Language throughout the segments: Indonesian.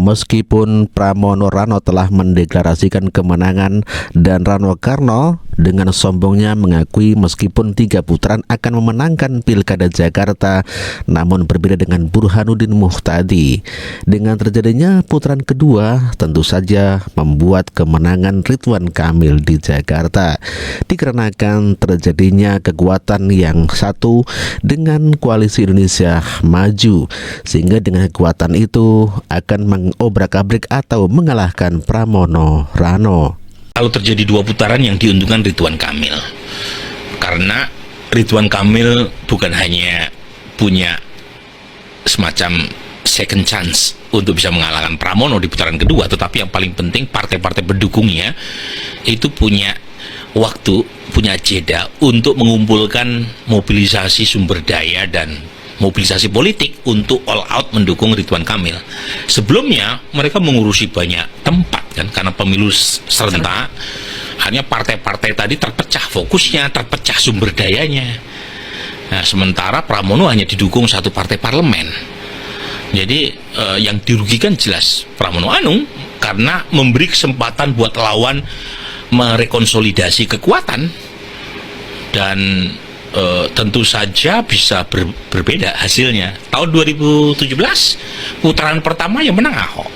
Meskipun Pramono Rano telah mendeklarasikan kemenangan dan Rano Karno dengan sombongnya mengakui meskipun 3 putaran akan memenangkan Pilkada Jakarta, namun berbeda dengan Burhanuddin Muhtadi. Dengan terjadinya putaran kedua, tentu saja membuat kemenangan Ridwan Kamil di Jakarta, dikarenakan terjadinya kekuatan yang satu dengan Koalisi Indonesia Maju, sehingga dengan kekuatan itu akan mengobrak-abrik atau mengalahkan Pramono Rano. Kalau terjadi 2 putaran yang diuntungkan Ridwan Kamil, karena Ridwan Kamil bukan hanya punya semacam second chance untuk bisa mengalahkan Pramono di putaran kedua, tetapi yang paling penting partai-partai pendukungnya itu punya waktu, punya jeda untuk mengumpulkan mobilisasi sumber daya dan mobilisasi politik untuk all out mendukung Ridwan Kamil. Sebelumnya mereka mengurusi banyak tempat kan, karena pemilu serentak, hanya partai-partai tadi terpecah fokusnya, terpecah sumber dayanya. Nah, sementara Pramono hanya didukung satu partai parlemen. Jadi yang dirugikan jelas Pramono Anung, karena memberi kesempatan buat lawan merekonsolidasi kekuatan, dan tentu saja bisa berbeda hasilnya. Tahun 2017 putaran pertama yang menang Ahok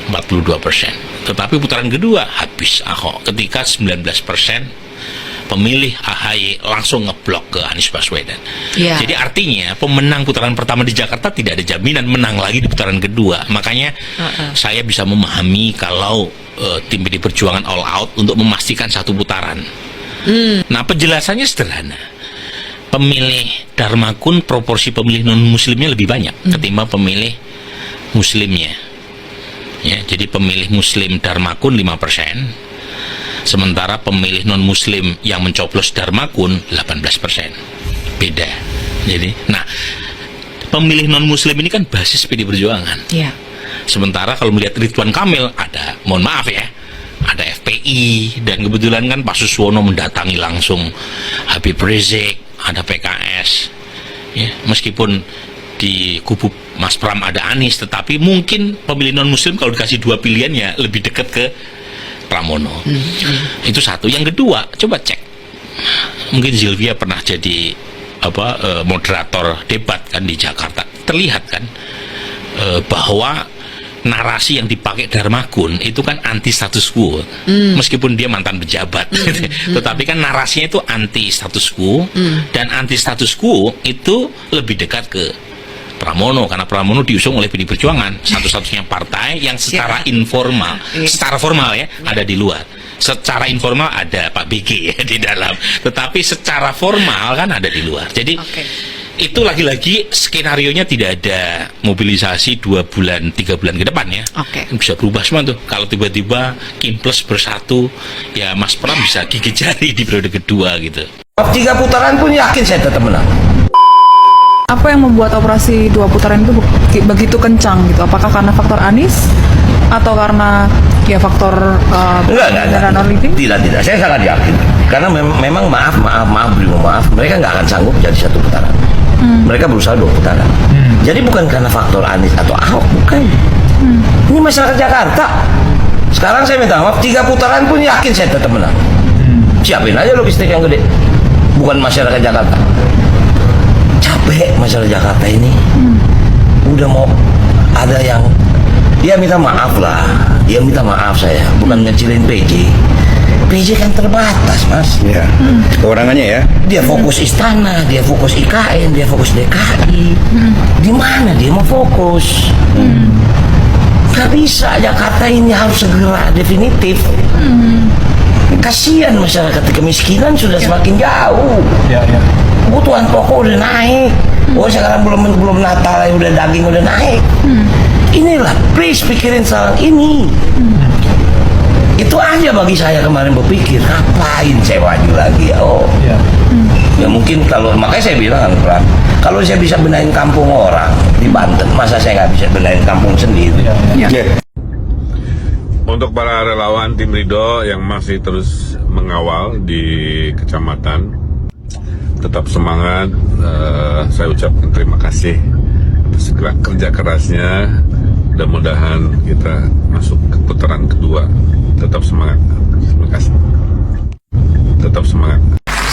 42%, tetapi putaran kedua habis Ahok ketika 19% pemilih AHY langsung ngeblok ke Anies Baswedan. Jadi artinya pemenang putaran pertama di Jakarta tidak ada jaminan menang lagi di putaran kedua. Makanya saya bisa memahami kalau tim PD Perjuangan all out untuk memastikan satu putaran. Nah, penjelasannya sederhana. Pemilih Dharmakun, proporsi pemilih non-muslimnya lebih banyak ketimbang pemilih muslimnya. Ya, jadi pemilih muslim Dharmakun 5%, sementara pemilih non-muslim yang mencoblos Dharmakun 18%. Beda. Jadi, nah, pemilih non-muslim ini kan basis PD Perjuangan. Sementara kalau melihat Ridwan Kamil, ada, mohon maaf ya, ada FPI, dan kebetulan kan Pak Suswono mendatangi langsung Habib Rizik, ada PKS, ya, meskipun di kubu Mas Pram ada Anies, tetapi mungkin pemilih non muslim kalau dikasih 2 pilihan ya lebih dekat ke Pramono. Itu satu. Yang kedua, coba cek, mungkin Zilvia pernah jadi moderator debat kan di Jakarta, terlihat kan bahwa narasi yang dipakai Dharmakun itu kan anti status quo, meskipun dia mantan pejabat, tetapi kan narasinya itu anti status quo, dan anti status quo itu lebih dekat ke Pramono, karena Pramono diusung oleh PD Perjuangan, satu-satunya partai yang secara informal, secara formal ya, ada di luar. Secara informal ada Pak BG ya di dalam, tetapi secara formal kan ada di luar. Jadi itu lagi-lagi skenarionya tidak ada mobilisasi 2 bulan 3 bulan ke depan ya. Bisa berubah semua tuh. Kalau tiba-tiba Kim Plus bersatu, ya Mas Pram bisa gigit jari di periode kedua gitu. 3 putaran pun yakin saya tetap menang. Apa yang membuat operasi 2 putaran itu begitu kencang gitu? Apakah karena faktor Anies atau karena ya faktor enggak. Tidak, saya sangat yakin. Karena memang maaf, mereka nggak akan sanggup jadi 1 putaran. Mereka berusaha 2 putaran. Jadi bukan karena faktor Anies atau Ahok, bukan. Ini masyarakat Jakarta. Sekarang saya minta maaf, 3 putaran pun yakin saya tetap menang. Siapin aja logistik yang gede. Bukan masyarakat Jakarta. Capek masyarakat Jakarta ini. Udah mau ada yang dia minta maaf lah. Dia minta maaf saya, bukan ngecilin PJ. PJ kan terbatas, Mas. Ya. Kekurangannya ya. Dia fokus istana, dia fokus IKN, dia fokus DKI. Di mana dia mau fokus? Gak bisa, Jakarta ini harus segera definitif. Kasihan masyarakat, kemiskinan sudah semakin jauh. Kebutuhan pokok udah naik. Sekarang belum Natal udah daging udah naik. Inilah, please pikirin soal ini. Itu aja bagi saya kemarin berpikir, ngapain saya maju lagi? Ya mungkin makanya saya bilang kalau saya bisa benahin kampung orang di Banten, masa saya nggak bisa benahin kampung sendiri? Untuk para relawan tim Ridho yang masih terus mengawal di kecamatan, tetap semangat. Saya ucapkan terima kasih atas kerja kerasnya Mudah-mudahan kita masuk ke putaran kedua. Tetap semangat. Terima kasih. Tetap semangat.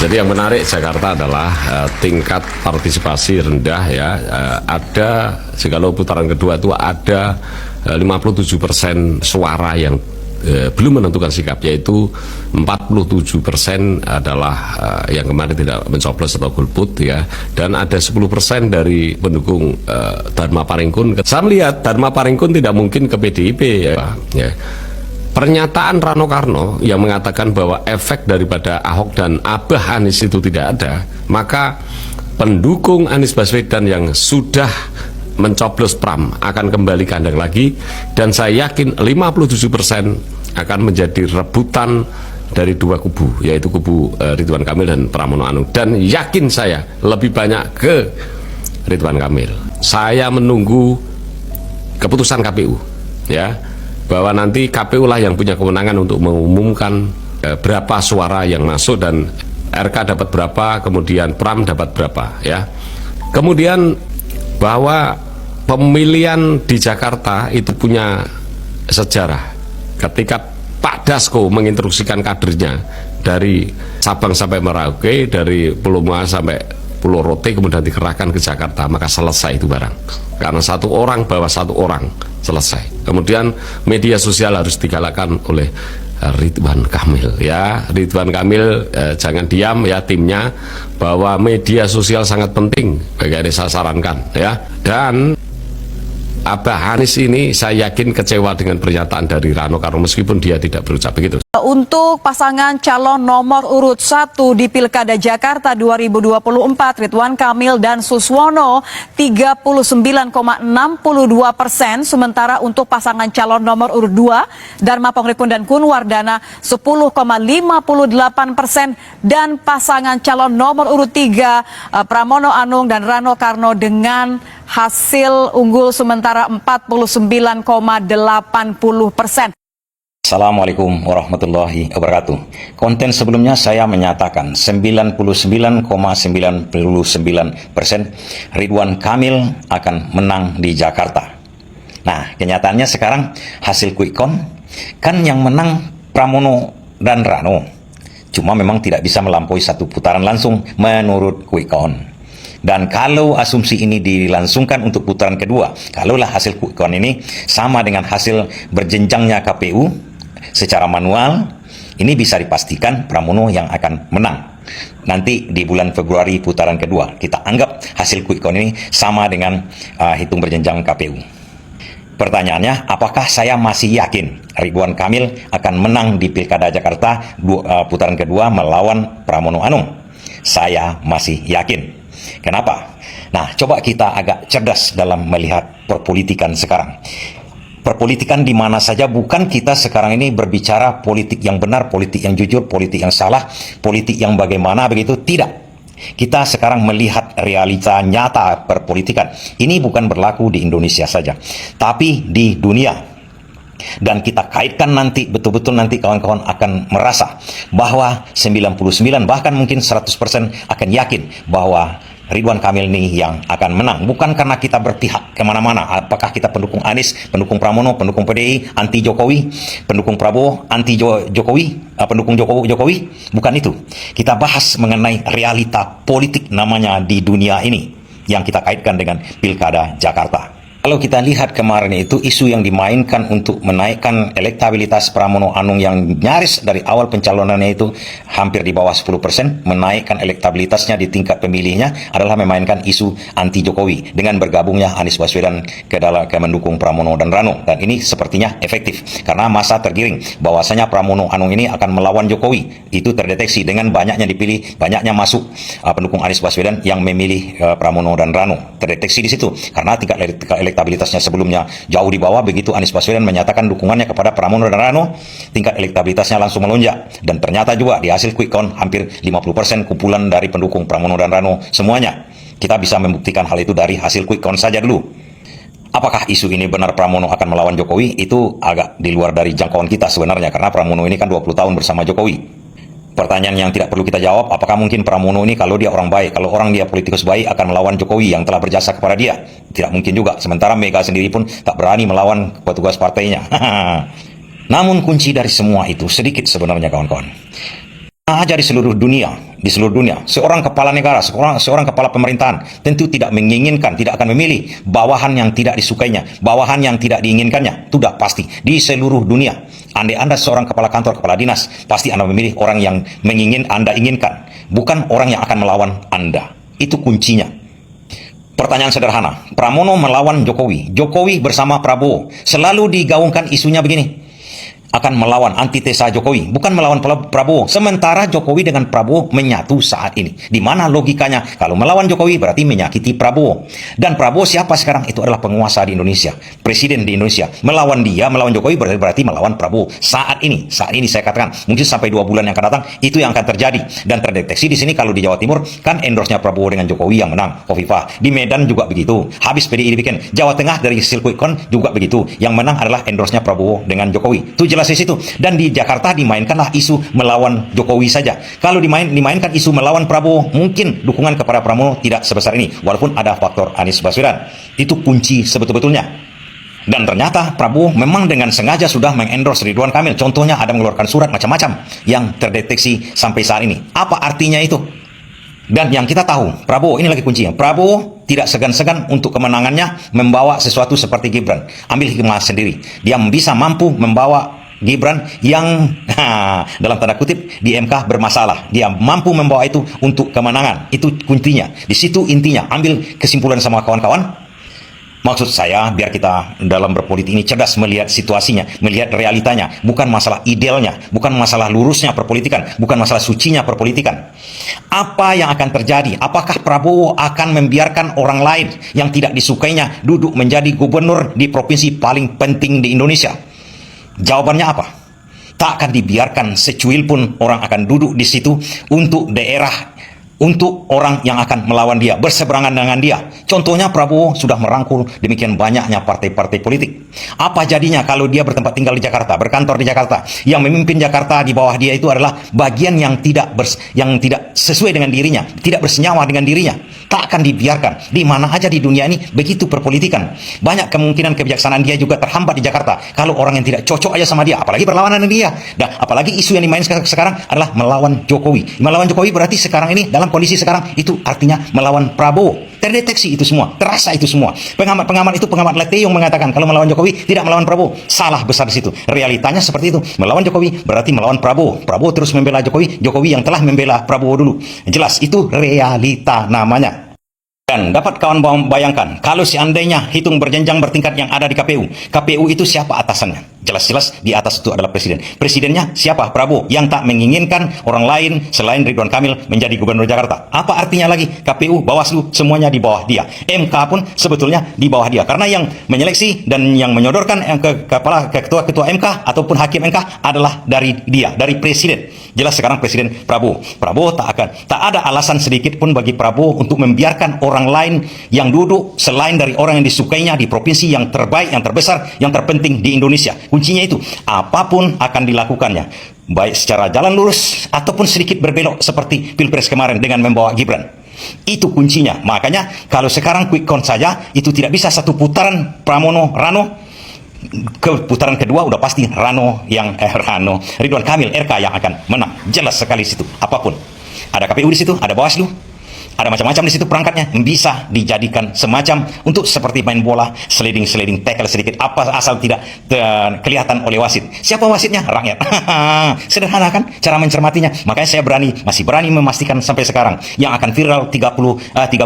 Jadi yang menarik Jakarta adalah tingkat partisipasi rendah ya. Ada jikalau putaran kedua itu ada 57% suara yang belum menentukan sikap, yaitu 47% adalah yang kemarin tidak mencoblos atau golput ya, dan ada 10% dari pendukung Dharma Paringkun. Saya melihat Dharma Paringkun tidak mungkin ke PDIP ya. Pernyataan Rano Karno yang mengatakan bahwa efek daripada Ahok dan Abah Anies itu tidak ada, maka pendukung Anies Baswedan yang sudah mencoblos Pram akan kembali kandang lagi, dan saya yakin 57% akan menjadi rebutan dari dua kubu, yaitu kubu Ridwan Kamil dan Pramono Anung, dan yakin saya lebih banyak ke Ridwan Kamil. Saya menunggu keputusan KPU ya, bahwa nanti KPU lah yang punya kewenangan untuk mengumumkan berapa suara yang masuk dan RK dapat berapa, kemudian Pram dapat berapa ya. Kemudian bahwa pemilihan di Jakarta itu punya sejarah. Ketika Pak Dasko menginstruksikan kadernya dari Sabang sampai Merauke, dari Pulau Mas sampai Pulau Rote, kemudian dikerahkan ke Jakarta, maka selesai itu barang. Karena satu orang bawa satu orang, selesai. Kemudian media sosial harus digalakkan oleh Ridwan Kamil ya. Ridwan Kamil jangan diam ya, timnya, bahwa media sosial sangat penting, bagaimana saya sarankan ya. Dan Abah Anies ini saya yakin kecewa dengan pernyataan dari Rano Karno meskipun dia tidak berucap begitu. Untuk pasangan calon nomor urut 1 di Pilkada Jakarta 2024, Ridwan Kamil dan Suswono 39,62%, sementara untuk pasangan calon nomor urut 2, Dharma Pangripun dan Kun Wardana 10,58%, dan pasangan calon nomor urut 3, Pramono Anung dan Rano Karno dengan hasil unggul sementara 49,80%. Assalamualaikum warahmatullahi wabarakatuh. Konten sebelumnya saya menyatakan 99,99% Ridwan Kamil akan menang di Jakarta. Nah, kenyataannya sekarang hasil quick count kan yang menang Pramono dan Rano. Cuma memang tidak bisa melampaui satu putaran langsung menurut quick count. Dan kalau asumsi ini dilangsungkan untuk putaran kedua, kalaulah hasil quick count ini sama dengan hasil berjenjangnya KPU secara manual, ini bisa dipastikan Pramono yang akan menang. Nanti di bulan Februari putaran kedua, kita anggap hasil quick count ini sama dengan hitung berjenjang KPU. Pertanyaannya, apakah saya masih yakin Ridwan Kamil akan menang di Pilkada Jakarta putaran kedua melawan Pramono Anung? Saya masih yakin. Kenapa? Nah, coba kita agak cerdas dalam melihat perpolitikan sekarang. Perpolitikan di mana saja, bukan kita sekarang ini berbicara politik yang benar, politik yang jujur, politik yang salah, politik yang bagaimana begitu, tidak. Kita sekarang melihat realita nyata perpolitikan. Ini bukan berlaku di Indonesia saja, tapi di dunia. Dan kita kaitkan nanti, betul-betul nanti kawan-kawan akan merasa bahwa 99 bahkan mungkin 100% akan yakin bahwa Ridwan Kamil ini yang akan menang. Bukan karena kita berpihak kemana-mana. Apakah kita pendukung Anies, pendukung Pramono, pendukung PDI, anti Jokowi, pendukung Prabowo, anti Jokowi, pendukung Jokowi. Bukan itu. Kita bahas mengenai realita politik namanya di dunia ini yang kita kaitkan dengan Pilkada Jakarta. Kalau kita lihat kemarin itu isu yang dimainkan untuk menaikkan elektabilitas Pramono Anung yang nyaris dari awal pencalonannya itu hampir di bawah 10%, menaikkan elektabilitasnya di tingkat pemilihnya adalah memainkan isu anti Jokowi dengan bergabungnya Anies Baswedan ke mendukung Pramono dan Rano. Dan ini sepertinya efektif karena masa tergiring bahwasanya Pramono Anung ini akan melawan Jokowi. Itu terdeteksi dengan banyaknya dipilih, banyaknya masuk pendukung Anies Baswedan yang memilih Pramono dan Rano. Terdeteksi di situ karena tingkat elektabilitasnya sebelumnya jauh di bawah, begitu Anies Baswedan menyatakan dukungannya kepada Pramono dan Rano, tingkat elektabilitasnya langsung melonjak. Dan ternyata juga di hasil quick count hampir 50% kumpulan dari pendukung Pramono dan Rano semuanya. Kita bisa membuktikan hal itu dari hasil quick count saja dulu. Apakah isu ini benar Pramono akan melawan Jokowi? Itu agak di luar dari jangkauan kita sebenarnya, karena Pramono ini kan 20 tahun bersama Jokowi. Pertanyaan yang tidak perlu kita jawab, apakah mungkin Pramono ini kalau dia orang baik, kalau orang dia politikus baik akan melawan Jokowi yang telah berjasa kepada dia? Tidak mungkin juga. Sementara Mega sendiri pun tak berani melawan petugas partainya. Namun kunci dari semua itu sedikit sebenarnya kawan-kawan. Aja di seluruh dunia, seorang kepala negara, seorang kepala pemerintahan tentu tidak menginginkan, tidak akan memilih bawahan yang tidak disukainya, bawahan yang tidak diinginkannya. Itu sudah pasti di seluruh dunia. Andai Anda seorang kepala kantor, kepala dinas, pasti Anda memilih orang yang Anda inginkan, bukan orang yang akan melawan Anda. Itu kuncinya. Pertanyaan sederhana, Pramono melawan Jokowi, Jokowi bersama Prabowo, selalu digaungkan isunya begini, akan melawan antitesa Jokowi, bukan melawan Prabowo. Sementara Jokowi dengan Prabowo menyatu saat ini. Di mana logikanya? Kalau melawan Jokowi berarti menyakiti Prabowo. Dan Prabowo siapa sekarang? Itu adalah penguasa di Indonesia, presiden di Indonesia. Melawan Jokowi berarti melawan Prabowo. Saat ini saya katakan, mungkin sampai 2 bulan yang akan datang, itu yang akan terjadi. Dan terdeteksi di sini kalau di Jawa Timur, kan endorse-nya Prabowo dengan Jokowi yang menang, Khofifah. Di Medan juga begitu. Habis PDI dibikin. Jawa Tengah dari hasil quick count juga begitu. Yang menang adalah endorse-nya Prabowo dengan Jokowi. Itu jelas di situ. Dan di Jakarta dimainkanlah isu melawan Jokowi saja. Kalau dimainkan isu melawan Prabowo, mungkin dukungan kepada Pramono tidak sebesar ini, walaupun ada faktor Anies Baswedan. Itu kunci sebetul-betulnya. Dan ternyata Prabowo memang dengan sengaja sudah mengendorse Ridwan Kamil. Contohnya ada mengeluarkan surat macam-macam yang terdeteksi sampai saat ini. Apa artinya itu? Dan yang kita tahu, Prabowo, ini lagi kuncinya, Prabowo tidak segan-segan untuk kemenangannya membawa sesuatu seperti Gibran. Ambil hikmah sendiri. Dia bisa mampu membawa Gibran yang dalam tanda kutip di MK bermasalah. Dia mampu membawa itu untuk kemenangan. Itu kuncinya. Di situ intinya. Ambil kesimpulan sama kawan-kawan. Maksud saya, biar kita dalam berpolitik ini cerdas melihat situasinya, melihat realitanya. Bukan masalah idealnya, bukan masalah lurusnya perpolitikan, bukan masalah sucinya perpolitikan. Apa yang akan terjadi? Apakah Prabowo akan membiarkan orang lain yang tidak disukainya duduk menjadi gubernur di provinsi paling penting di Indonesia? Jawabannya apa? Tak akan dibiarkan secuil pun orang akan duduk di situ untuk daerah, untuk orang yang akan melawan dia, berseberangan dengan dia. Contohnya Prabowo sudah merangkul demikian banyaknya partai-partai politik. Apa jadinya kalau dia bertempat tinggal di Jakarta, berkantor di Jakarta, yang memimpin Jakarta di bawah dia itu adalah bagian yang tidak sesuai dengan dirinya, tidak bersenyawa dengan dirinya. Tak akan dibiarkan. Di mana aja di dunia ini begitu perpolitikan. Banyak kemungkinan kebijaksanaan dia juga terhambat di Jakarta kalau orang yang tidak cocok aja sama dia, apalagi berlawanan dengan dia. Dan apalagi isu yang dimainkan sekarang adalah melawan Jokowi. Melawan Jokowi berarti sekarang ini dalam kondisi sekarang itu artinya melawan Prabowo. Terdeteksi itu semua, terasa itu semua. Pengamat Leteyong mengatakan kalau melawan Jokowi tidak melawan Prabowo. Salah besar di situ. Realitanya seperti itu. Melawan Jokowi berarti melawan Prabowo. Prabowo terus membela Jokowi, Jokowi yang telah membela Prabowo dulu. Jelas itu realita namanya. Dan dapat kawan bayangkan, kalau seandainya hitung berjenjang bertingkat yang ada di KPU, KPU itu siapa atasannya? Jelas-jelas di atas itu adalah presiden. Presidennya siapa? Prabowo, yang tak menginginkan orang lain selain Ridwan Kamil menjadi gubernur Jakarta. Apa artinya lagi? KPU, Bawaslu, semuanya di bawah dia. MK pun sebetulnya di bawah dia. Karena yang menyeleksi dan yang menyodorkan ketua MK ataupun hakim MK adalah dari dia, dari presiden. Jelas sekarang presiden Prabowo. Prabowo tak ada alasan sedikit pun bagi Prabowo untuk membiarkan orang lain yang duduk selain dari orang yang disukainya di provinsi yang terbaik, yang terbesar, yang terpenting di Indonesia. Kuncinya itu, apapun akan dilakukannya, baik secara jalan lurus ataupun sedikit berbelok seperti Pilpres kemarin dengan membawa Gibran. Itu kuncinya. Makanya kalau sekarang quick count saja itu tidak bisa satu putaran Pramono Rano, ke putaran kedua udah pasti Ridwan Kamil RK yang akan menang. Jelas sekali situ. Apapun. Ada KPU di situ, ada Bawaslu, ada macam-macam di situ perangkatnya yang bisa dijadikan semacam untuk seperti main bola, sliding tackle sedikit asal tidak kelihatan oleh wasit. Siapa wasitnya? Rakyat. Sederhana kan cara mencermatinya. Makanya saya masih berani memastikan sampai sekarang yang akan viral 3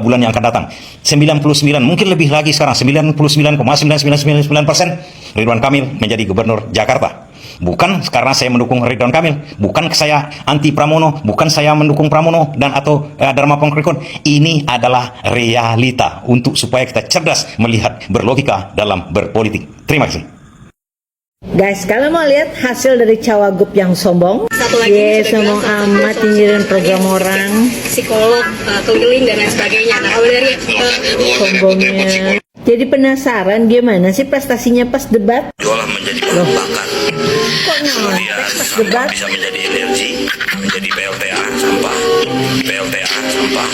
bulan yang akan datang. 99, mungkin lebih lagi sekarang 99,9999% Ridwan Kamil menjadi gubernur Jakarta. Bukan karena saya mendukung Ridwan Kamil, bukan saya anti Pramono, bukan saya mendukung Pramono atau Dharma Pongkrikon. Ini adalah realita untuk supaya kita cerdas melihat berlogika dalam berpolitik. Terima kasih. Guys, kalau mau lihat hasil dari cawagup yang sombong, satu lagi sombong amat nyinyirin program orang, psikolog, keliling dan lain sebagainya. Nah, kalau dari sombongnya Jadi penasaran gimana sih prestasinya pas debat? Diolah menjadi bahan bakar. Kok Kemudian pas sampah debat? bisa menjadi energi, menjadi PLTA sampah, PLTA sampah,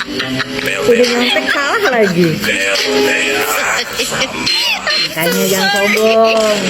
Udah PLTA nyontek kalah lagi. PLTA sampah. Makanya jangan sombong.